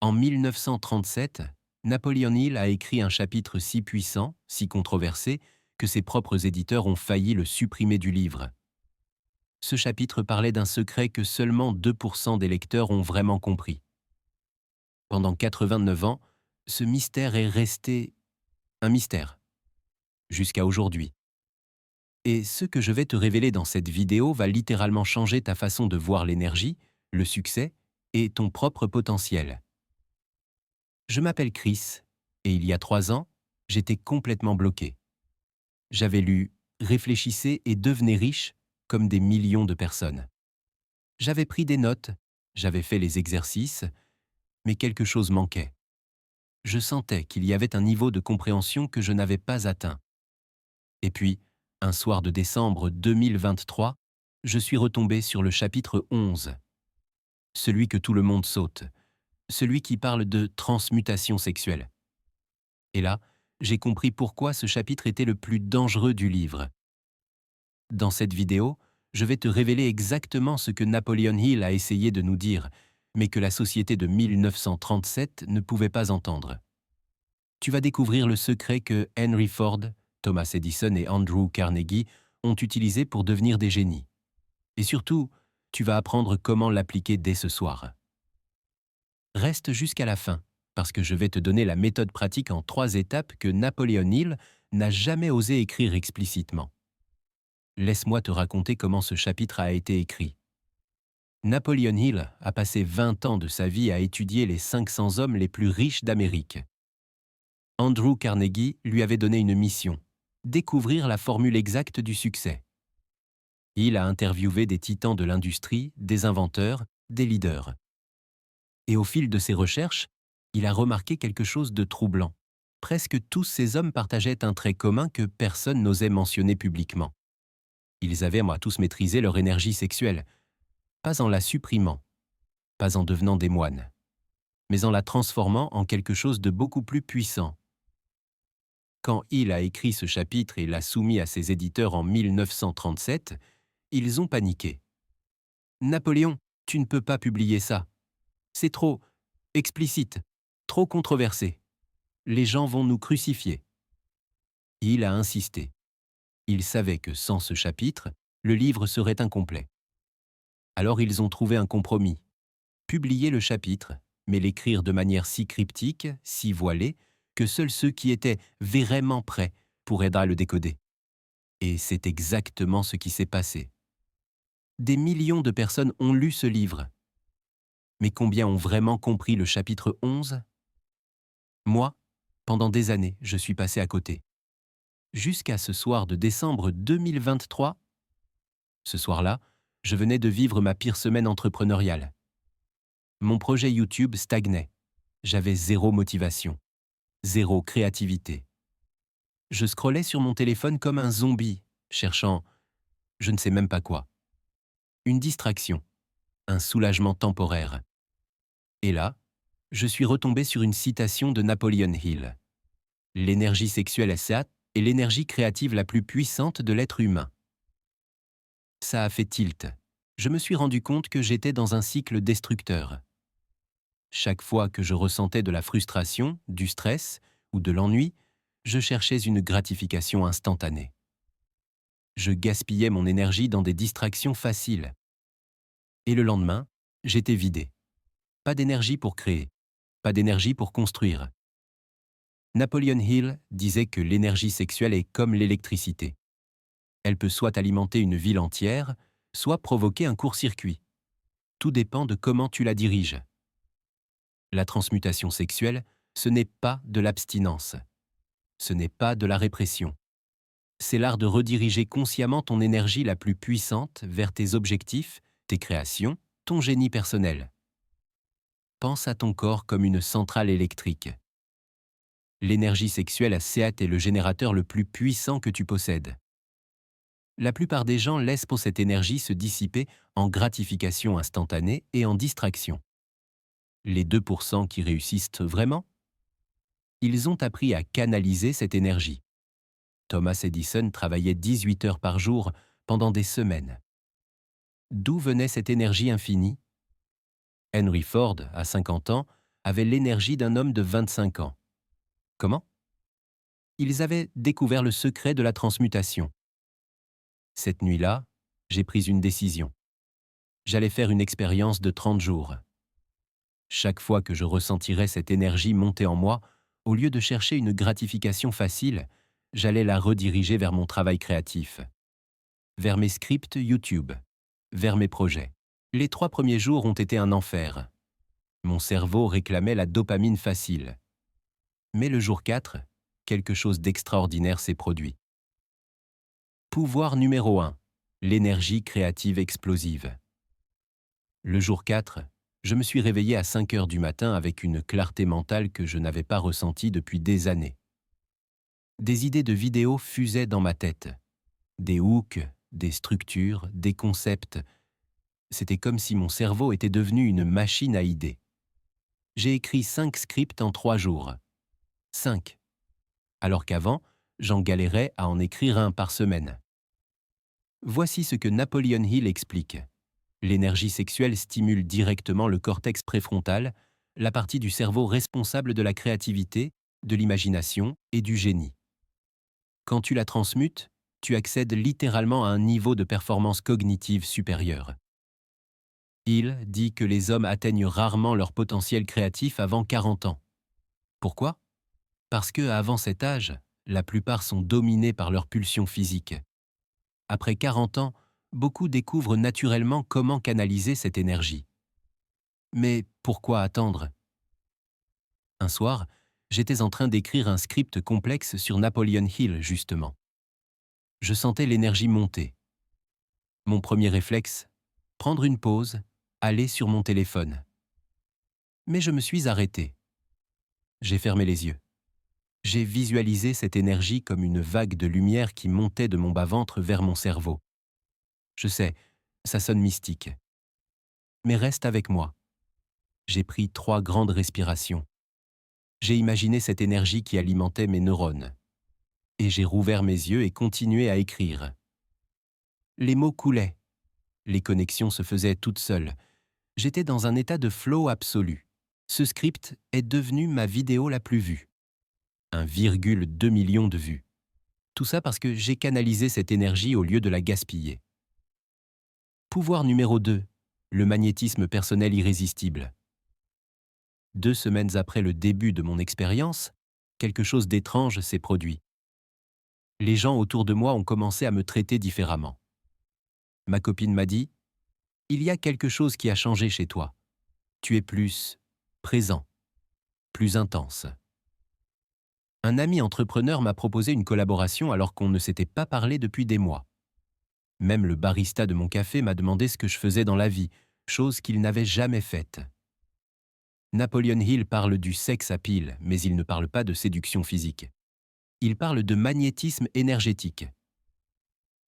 En 1937, Napoleon Hill a écrit un chapitre si puissant, si controversé, que ses propres éditeurs ont failli le supprimer du livre. Ce chapitre parlait d'un secret que seulement 2% des lecteurs ont vraiment compris. Pendant 89 ans, ce mystère est resté un mystère, jusqu'à aujourd'hui. Et ce que je vais te révéler dans cette vidéo va littéralement changer ta façon de voir l'énergie, le succès et ton propre potentiel. Je m'appelle Chris, et il y a 3 ans, j'étais complètement bloqué. J'avais lu « Réfléchissez et devenez riche » comme des millions de personnes. J'avais pris des notes, j'avais fait les exercices, mais quelque chose manquait. Je sentais qu'il y avait un niveau de compréhension que je n'avais pas atteint. Et puis, un soir de décembre 2023, je suis retombé sur le chapitre 11, celui que tout le monde saute, celui qui parle de transmutation sexuelle. Et là, j'ai compris pourquoi ce chapitre était le plus dangereux du livre. Dans cette vidéo, je vais te révéler exactement ce que Napoleon Hill a essayé de nous dire, mais que la société de 1937 ne pouvait pas entendre. Tu vas découvrir le secret que Henry Ford, Thomas Edison et Andrew Carnegie ont utilisé pour devenir des génies. Et surtout, tu vas apprendre comment l'appliquer dès ce soir. Reste jusqu'à la fin, parce que je vais te donner la méthode pratique en 3 étapes que Napoleon Hill n'a jamais osé écrire explicitement. Laisse-moi te raconter comment ce chapitre a été écrit. Napoleon Hill a passé 20 ans de sa vie à étudier les 500 hommes les plus riches d'Amérique. Andrew Carnegie lui avait donné une mission, découvrir la formule exacte du succès. Hill a interviewé des titans de l'industrie, des inventeurs, des leaders. Et au fil de ses recherches, il a remarqué quelque chose de troublant. Presque tous ces hommes partageaient un trait commun que personne n'osait mentionner publiquement. Ils avaient tous maîtrisé leur énergie sexuelle, pas en la supprimant, pas en devenant des moines, mais en la transformant en quelque chose de beaucoup plus puissant. Quand Hill a écrit ce chapitre et l'a soumis à ses éditeurs en 1937, ils ont paniqué. « Napoléon, tu ne peux pas publier ça. C'est trop explicite, trop controversé. Les gens vont nous crucifier. » Hill a insisté. Il savait que sans ce chapitre, le livre serait incomplet. Alors ils ont trouvé un compromis. Publier le chapitre, mais l'écrire de manière si cryptique, si voilée, que seuls ceux qui étaient vraiment prêts pourraient le décoder. Et c'est exactement ce qui s'est passé. Des millions de personnes ont lu ce livre. Mais combien ont vraiment compris le chapitre 11 ? Moi, pendant des années, je suis passé à côté. Jusqu'à ce soir de décembre 2023, ce soir-là, je venais de vivre ma pire semaine entrepreneuriale. Mon projet YouTube stagnait. J'avais 0 motivation, 0 créativité. Je scrollais sur mon téléphone comme un zombie, cherchant je ne sais même pas quoi. Une distraction, un soulagement temporaire. Et là, je suis retombé sur une citation de Napoleon Hill. L'énergie sexuelle est l'énergie créative la plus puissante de l'être humain. Ça a fait tilt. Je me suis rendu compte que j'étais dans un cycle destructeur. Chaque fois que je ressentais de la frustration, du stress ou de l'ennui, je cherchais une gratification instantanée. Je gaspillais mon énergie dans des distractions faciles. Et le lendemain, j'étais vidé. Pas d'énergie pour créer, pas d'énergie pour construire. Napoleon Hill disait que l'énergie sexuelle est comme l'électricité. Elle peut soit alimenter une ville entière, soit provoquer un court-circuit. Tout dépend de comment tu la diriges. La transmutation sexuelle, ce n'est pas de l'abstinence. Ce n'est pas de la répression. C'est l'art de rediriger consciemment ton énergie la plus puissante vers tes objectifs, tes créations, ton génie personnel. Pense à ton corps comme une centrale électrique. L'énergie sexuelle est le générateur le plus puissant que tu possèdes. La plupart des gens laissent pour cette énergie se dissiper en gratification instantanée et en distraction. Les 2% qui réussissent vraiment, ils ont appris à canaliser cette énergie. Thomas Edison travaillait 18 heures par jour pendant des semaines. D'où venait cette énergie infinie ? Henry Ford, à 50 ans, avaient l'énergie d'un homme de 25 ans. Comment? Ils avaient découvert le secret de la transmutation. Cette nuit-là, j'ai pris une décision. J'allais faire une expérience de 30 jours. Chaque fois que je ressentirais cette énergie monter en moi, au lieu de chercher une gratification facile, j'allais la rediriger vers mon travail créatif, vers mes scripts YouTube, vers mes projets. Les 3 premiers jours ont été un enfer. Mon cerveau réclamait la dopamine facile. Mais le jour 4, quelque chose d'extraordinaire s'est produit. Pouvoir numéro 1, l'énergie créative explosive. Le jour 4, je me suis réveillé à 5 heures du matin avec une clarté mentale que je n'avais pas ressentie depuis des années. Des idées de vidéos fusaient dans ma tête. Des hooks, des structures, des concepts. C'était comme si mon cerveau était devenu une machine à idées. J'ai écrit 5 scripts en 3 jours. 5. Alors qu'avant, j'en galérais à en écrire un par semaine. Voici ce que Napoleon Hill explique. L'énergie sexuelle stimule directement le cortex préfrontal, la partie du cerveau responsable de la créativité, de l'imagination et du génie. Quand tu la transmutes, tu accèdes littéralement à un niveau de performance cognitive supérieur. Hill dit que les hommes atteignent rarement leur potentiel créatif avant 40 ans. Pourquoi? Parce que, avant cet âge, la plupart sont dominés par leurs pulsions physiques. Après 40 ans, beaucoup découvrent naturellement comment canaliser cette énergie. Mais pourquoi attendre? Un soir, j'étais en train d'écrire un script complexe sur Napoleon Hill, justement. Je sentais l'énergie monter. Mon premier réflexe, prendre une pause, aller sur mon téléphone. Mais je me suis arrêté. J'ai fermé les yeux. J'ai visualisé cette énergie comme une vague de lumière qui montait de mon bas-ventre vers mon cerveau. Je sais, ça sonne mystique. Mais reste avec moi. J'ai pris 3 grandes respirations. J'ai imaginé cette énergie qui alimentait mes neurones. Et j'ai rouvert mes yeux et continué à écrire. Les mots coulaient. Les connexions se faisaient toutes seules. J'étais dans un état de flow absolu. Ce script est devenu ma vidéo la plus vue. 1,2 million de vues. Tout ça parce que j'ai canalisé cette énergie au lieu de la gaspiller. Pouvoir numéro 2, le magnétisme personnel irrésistible. 2 semaines après le début de mon expérience, quelque chose d'étrange s'est produit. Les gens autour de moi ont commencé à me traiter différemment. Ma copine m'a dit « Il y a quelque chose qui a changé chez toi. Tu es plus présent, plus intense. » Un ami entrepreneur m'a proposé une collaboration alors qu'on ne s'était pas parlé depuis des mois. Même le barista de mon café m'a demandé ce que je faisais dans la vie, chose qu'il n'avait jamais faite. Napoleon Hill parle du sex appeal, mais il ne parle pas de séduction physique. Il parle de magnétisme énergétique.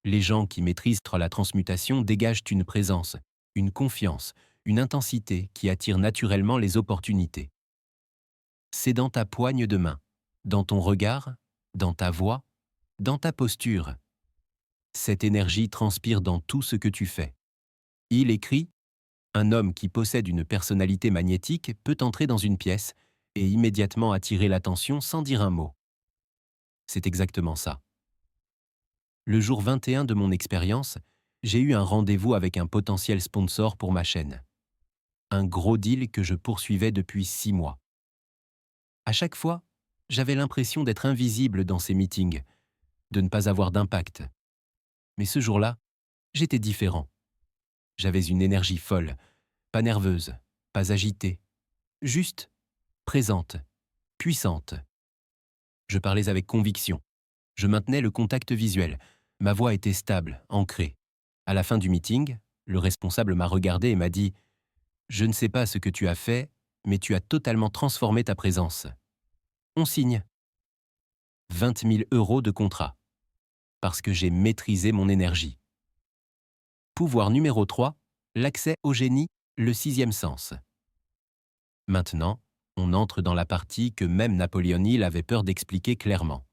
Les gens qui maîtrisent la transmutation dégagent une présence, une confiance, une intensité qui attire naturellement les opportunités. C'est dans ta poigne de main, dans ton regard, dans ta voix, dans ta posture. Cette énergie transpire dans tout ce que tu fais. Il écrit « Un homme qui possède une personnalité magnétique peut entrer dans une pièce et immédiatement attirer l'attention sans dire un mot. » C'est exactement ça. Le jour 21 de mon expérience, j'ai eu un rendez-vous avec un potentiel sponsor pour ma chaîne. Un gros deal que je poursuivais depuis 6 mois. À chaque fois, j'avais l'impression d'être invisible dans ces meetings, de ne pas avoir d'impact. Mais ce jour-là, j'étais différent. J'avais une énergie folle, pas nerveuse, pas agitée, juste présente, puissante. Je parlais avec conviction. Je maintenais le contact visuel. Ma voix était stable, ancrée. À la fin du meeting, le responsable m'a regardé et m'a dit « Je ne sais pas ce que tu as fait, mais tu as totalement transformé ta présence. On signe. 20 000 € de contrat. Parce que j'ai maîtrisé mon énergie. » Pouvoir numéro 3, l'accès au génie, le 6e sens. Maintenant, on entre dans la partie que même Napoleon Hill avait peur d'expliquer clairement.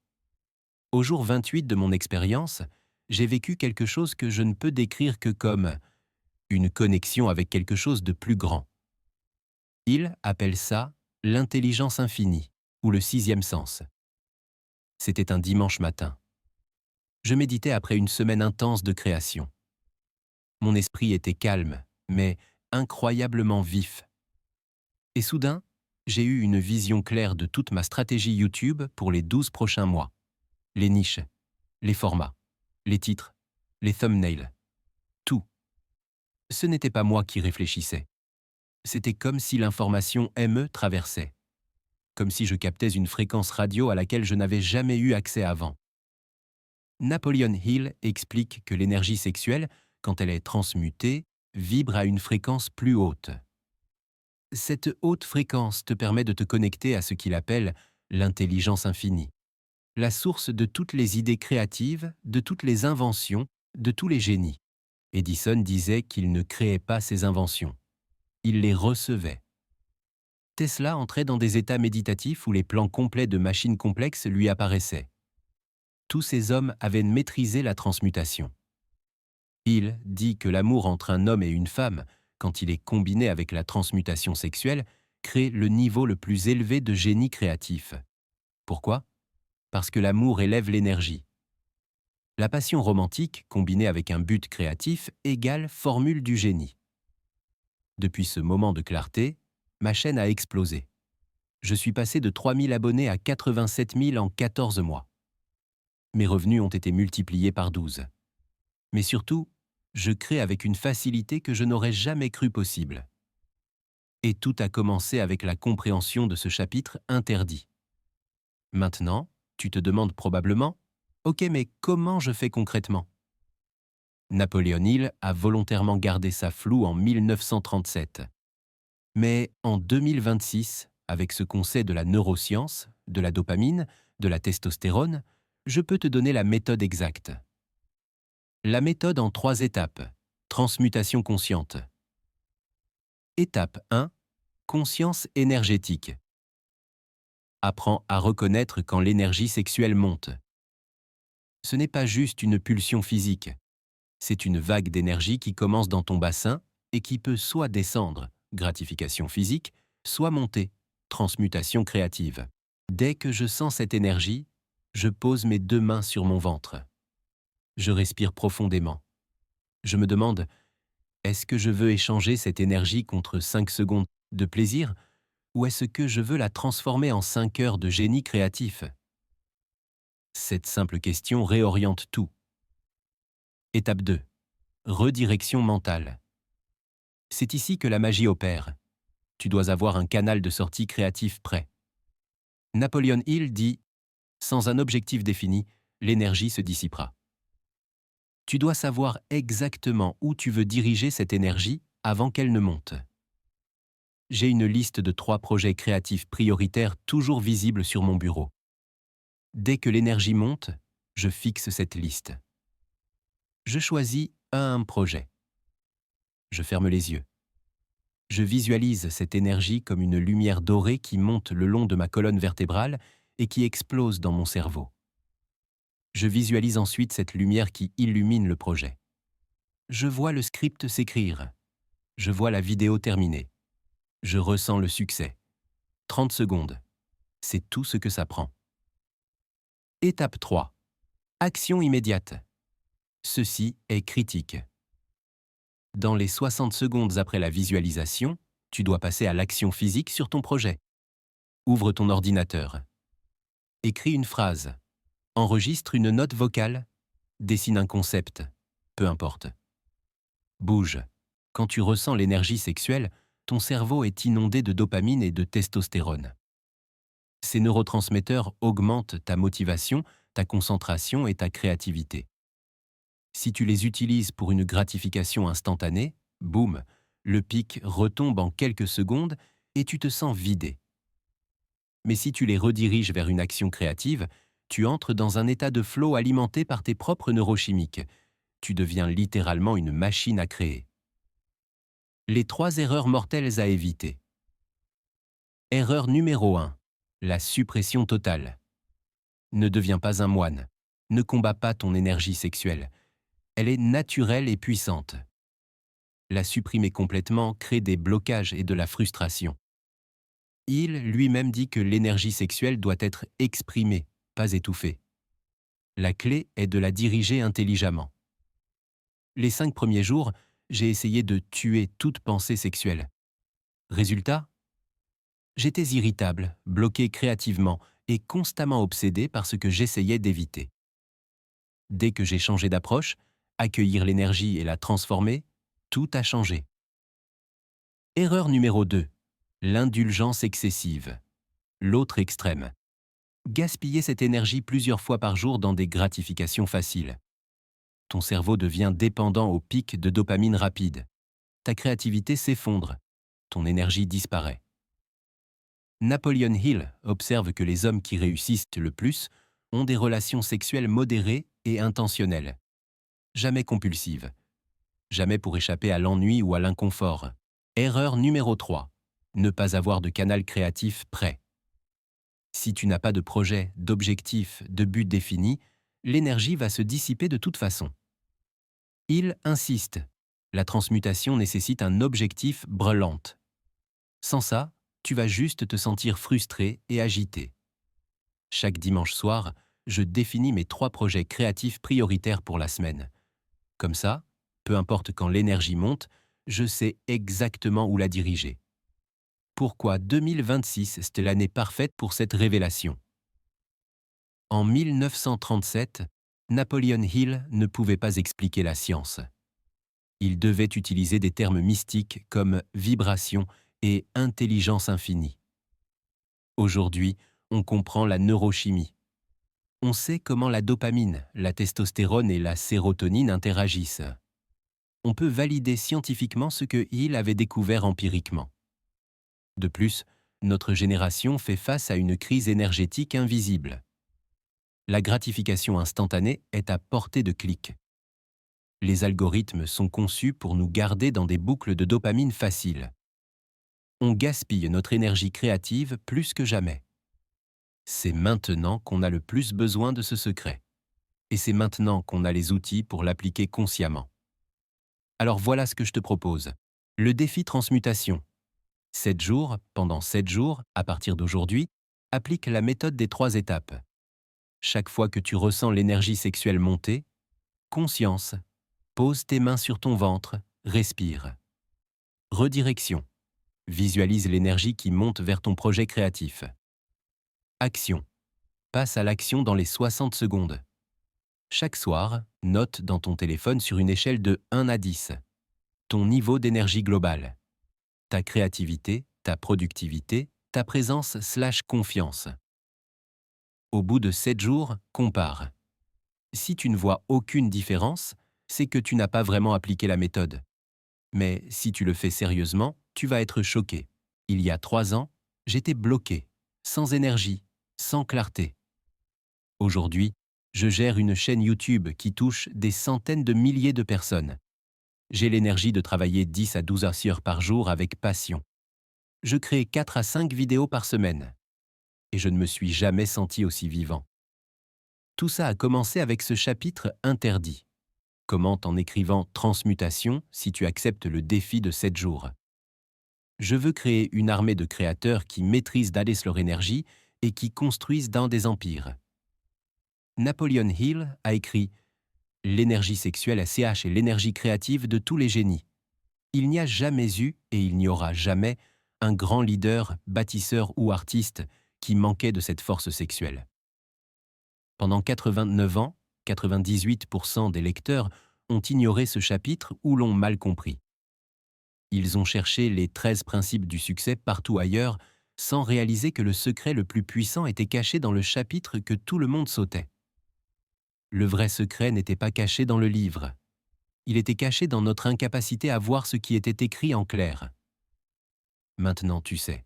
Au jour 28 de mon expérience, j'ai vécu quelque chose que je ne peux décrire que comme une connexion avec quelque chose de plus grand. Hill appelle ça L'intelligence infinie, ou le sixième sens. C'était un dimanche matin. Je méditais après une semaine intense de création. Mon esprit était calme, mais incroyablement vif. Et soudain, j'ai eu une vision claire de toute ma stratégie YouTube pour les 12 prochains mois. Les niches, les formats, les titres, les thumbnails, tout. Ce n'était pas moi qui réfléchissais. C'était comme si l'information me traversait. Comme si je captais une fréquence radio à laquelle je n'avais jamais eu accès avant. Napoleon Hill explique que l'énergie sexuelle, quand elle est transmutée, vibre à une fréquence plus haute. Cette haute fréquence te permet de te connecter à ce qu'il appelle l'intelligence infinie, la source de toutes les idées créatives, de toutes les inventions, de tous les génies. Edison disait qu'il ne créait pas ses inventions, il les recevait. Tesla entrait dans des états méditatifs où les plans complets de machines complexes lui apparaissaient. Tous ces hommes avaient maîtrisé la transmutation. Hill dit que l'amour entre un homme et une femme, quand il est combiné avec la transmutation sexuelle, crée le niveau le plus élevé de génie créatif. Pourquoi ? Parce que l'amour élève l'énergie. La passion romantique, combinée avec un but créatif, égale formule du génie. Depuis ce moment de clarté, ma chaîne a explosé. Je suis passé de 3000 abonnés à 87 000 en 14 mois. Mes revenus ont été multipliés par 12. Mais surtout, je crée avec une facilité que je n'aurais jamais cru possible. Et tout a commencé avec la compréhension de ce chapitre interdit. Maintenant, tu te demandes probablement, « Ok, mais comment je fais concrètement ?» Napoleon Hill a volontairement gardé ça flou en 1937. Mais en 2026, avec ce qu'on sait de la neuroscience, de la dopamine, de la testostérone, je peux te donner la méthode exacte. La méthode en 3 étapes. Transmutation consciente. Étape 1. Conscience énergétique. Apprends à reconnaître quand l'énergie sexuelle monte. Ce n'est pas juste une pulsion physique. C'est une vague d'énergie qui commence dans ton bassin et qui peut soit descendre, gratification physique, soit monter, transmutation créative. Dès que je sens cette énergie, je pose mes 2 mains sur mon ventre. Je respire profondément. Je me demande, est-ce que je veux échanger cette énergie contre 5 secondes de plaisir ou est-ce que je veux la transformer en 5 heures de génie créatif ? Cette simple question réoriente tout. Étape 2. Redirection mentale. C'est ici que la magie opère. Tu dois avoir un canal de sortie créatif prêt. Napoleon Hill dit « Sans un objectif défini, l'énergie se dissipera ». Tu dois savoir exactement où tu veux diriger cette énergie avant qu'elle ne monte. J'ai une liste de 3 projets créatifs prioritaires toujours visibles sur mon bureau. Dès que l'énergie monte, je fixe cette liste. Je choisis un projet. Je ferme les yeux. Je visualise cette énergie comme une lumière dorée qui monte le long de ma colonne vertébrale et qui explose dans mon cerveau. Je visualise ensuite cette lumière qui illumine le projet. Je vois le script s'écrire. Je vois la vidéo terminée. Je ressens le succès. 30 secondes. C'est tout ce que ça prend. Étape 3. Action immédiate. Ceci est critique. Dans les 60 secondes après la visualisation, tu dois passer à l'action physique sur ton projet. Ouvre ton ordinateur. Écris une phrase. Enregistre une note vocale. Dessine un concept. Peu importe. Bouge. Quand tu ressens l'énergie sexuelle, ton cerveau est inondé de dopamine et de testostérone. Ces neurotransmetteurs augmentent ta motivation, ta concentration et ta créativité. Si tu les utilises pour une gratification instantanée, boum, le pic retombe en quelques secondes et tu te sens vidé. Mais si tu les rediriges vers une action créative, tu entres dans un état de flow alimenté par tes propres neurochimiques. Tu deviens littéralement une machine à créer. Les 3 erreurs mortelles à éviter. Erreur numéro 1. La suppression totale. Ne deviens pas un moine. Ne combats pas ton énergie sexuelle. Elle est naturelle et puissante. La supprimer complètement crée des blocages et de la frustration. Il lui-même dit que l'énergie sexuelle doit être exprimée, pas étouffée. La clé est de la diriger intelligemment. Les 5 premiers jours, j'ai essayé de tuer toute pensée sexuelle. Résultat, j'étais irritable, bloqué créativement et constamment obsédé par ce que j'essayais d'éviter. Dès que j'ai changé d'approche, accueillir l'énergie et la transformer, tout a changé. Erreur numéro 2. L'indulgence excessive. L'autre extrême. Gaspiller cette énergie plusieurs fois par jour dans des gratifications faciles. Ton cerveau devient dépendant au pic de dopamine rapide. Ta créativité s'effondre. Ton énergie disparaît. Napoleon Hill observe que les hommes qui réussissent le plus ont des relations sexuelles modérées et intentionnelles. Jamais compulsives. Jamais pour échapper à l'ennui ou à l'inconfort. Erreur numéro 3. Ne pas avoir de canal créatif prêt. Si tu n'as pas de projet, d'objectif, de but défini, l'énergie va se dissiper de toute façon. Il insiste. La transmutation nécessite un objectif brûlant. Sans ça, tu vas juste te sentir frustré et agité. Chaque dimanche soir, je définis mes 3 projets créatifs prioritaires pour la semaine. Comme ça, peu importe quand l'énergie monte, je sais exactement où la diriger. Pourquoi 2026 est l'année parfaite pour cette révélation? En 1937, Napoleon Hill ne pouvait pas expliquer la science. Il devait utiliser des termes mystiques comme vibration et intelligence infinie. Aujourd'hui, on comprend la neurochimie. On sait comment la dopamine, la testostérone et la sérotonine interagissent. On peut valider scientifiquement ce que Hill avait découvert empiriquement. De plus, notre génération fait face à une crise énergétique invisible. La gratification instantanée est à portée de clic. Les algorithmes sont conçus pour nous garder dans des boucles de dopamine faciles. On gaspille notre énergie créative plus que jamais. C'est maintenant qu'on a le plus besoin de ce secret. Et c'est maintenant qu'on a les outils pour l'appliquer consciemment. Alors voilà ce que je te propose. Le défi transmutation. 7 jours, pendant 7 jours, à partir d'aujourd'hui, applique la méthode des 3 étapes. Chaque fois que tu ressens l'énergie sexuelle monter, conscience, pose tes mains sur ton ventre, respire. Redirection. Visualise l'énergie qui monte vers ton projet créatif. Action. Passe à l'action dans les 60 secondes. Chaque soir, note dans ton téléphone sur une échelle de 1 à 10 ton niveau d'énergie globale, ta créativité, ta productivité, ta présence/confiance. Au bout de 7 jours, compare. Si tu ne vois aucune différence, c'est que tu n'as pas vraiment appliqué la méthode. Mais si tu le fais sérieusement, tu vas être choqué. Il y a 3 ans, j'étais bloqué, sans énergie, sans clarté. Aujourd'hui, je gère une chaîne YouTube qui touche des centaines de milliers de personnes. J'ai l'énergie de travailler 10 à 12 heures par jour avec passion. Je crée 4 à 5 vidéos par semaine. Et je ne me suis jamais senti aussi vivant. Tout ça a commencé avec ce chapitre interdit. Commente en écrivant « Transmutation » si tu acceptes le défi de 7 jours. Je veux créer une armée de créateurs qui maîtrisent leur énergie et qui construisent dans des empires. Napoleon Hill a écrit « L'énergie sexuelle SCH est l'énergie créative de tous les génies. Il n'y a jamais eu et il n'y aura jamais un grand leader, bâtisseur ou artiste qui manquait de cette force sexuelle. » Pendant 89 ans, 98% des lecteurs ont ignoré ce chapitre ou l'ont mal compris. Ils ont cherché les 13 principes du succès partout ailleurs sans réaliser que le secret le plus puissant était caché dans le chapitre que tout le monde sautait. Le vrai secret n'était pas caché dans le livre. Il était caché dans notre incapacité à voir ce qui était écrit en clair. Maintenant, tu sais.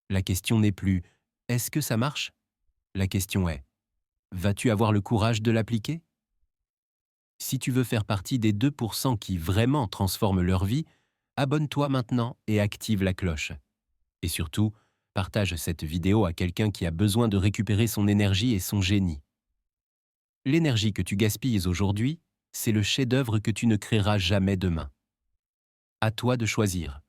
La question n'est plus « Est-ce que ça marche ?» La question est « Vas-tu avoir le courage de l'appliquer ?» Si tu veux faire partie des 2% qui vraiment transforment leur vie, abonne-toi maintenant et active la cloche. Et surtout, partage cette vidéo à quelqu'un qui a besoin de récupérer son énergie et son génie. L'énergie que tu gaspilles aujourd'hui, c'est le chef-d'œuvre que tu ne créeras jamais demain. À toi de choisir.